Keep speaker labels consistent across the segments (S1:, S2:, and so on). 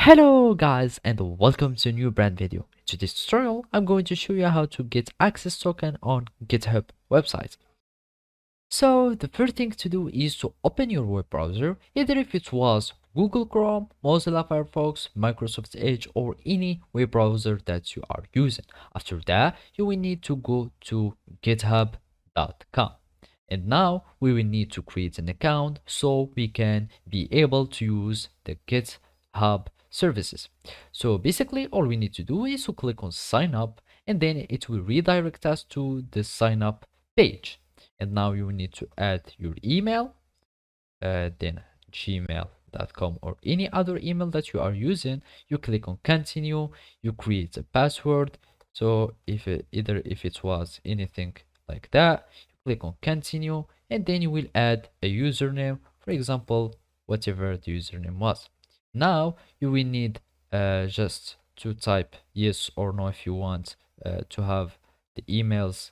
S1: Hello guys and welcome to a new brand video. In today's tutorial, I'm going to show you how to get access token on GitHub website. So the first thing to do is to open your web browser, either if it was Google Chrome, Mozilla Firefox, Microsoft Edge or any web browser that you are using. After that, you will need to go to github.com. And now we will need to create an account so we can be able to use the GitHub services. So basically all we need to do is to click on sign up and then it will redirect us to the sign up page. And now you need to add your email, then gmail.com or any other email that you are using. You click on continue, you create a password. So if it was anything like that, you click on continue and then you will add a username, for example whatever the username was. Now you will need just to type yes or no if you want to have the emails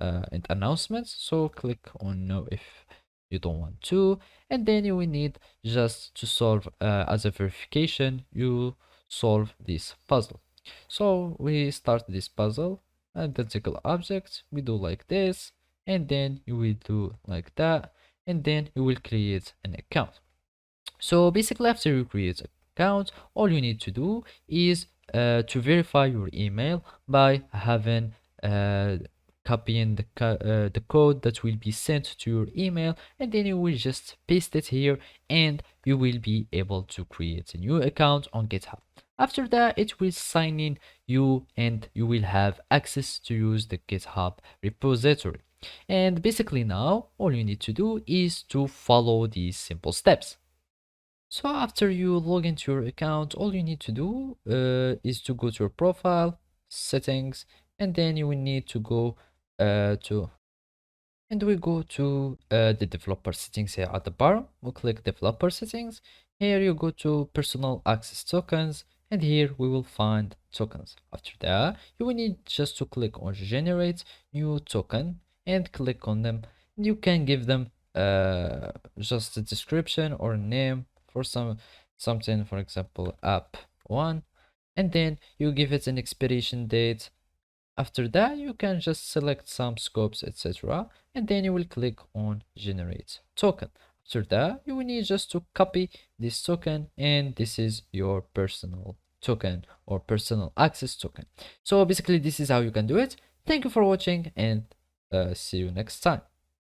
S1: and announcements. So click on no if you don't want to, and then you will need just to solve as a verification, you solve this puzzle. So we start this puzzle, identical object, we do like this, and then you will do like that, and then you will create an account. So basically after you create an account, all you need to do is to verify your email by having copying the code that will be sent to your email, and then you will just paste it here and you will be able to create a new account on GitHub. After that, it will sign in you and you will have access to use the GitHub repository. And basically now all you need to do is to follow these simple steps. So after you log into your account, all you need to do is to go to your profile, settings, and then you will need to go to the developer settings here at the bottom. We'll click developer settings. Here you go to personal access tokens, and here we will find tokens. After that, you will need just to click on generate new token and click on them. You can give them just a description or a name for something, for example app 1, and then you give it an expiration date. After that, you can just select some scopes, etc., and then you will click on generate token. After that, you will need just to copy this token, and this is your personal token or personal access token. So basically this is how you can do it. Thank you for watching and see you next time.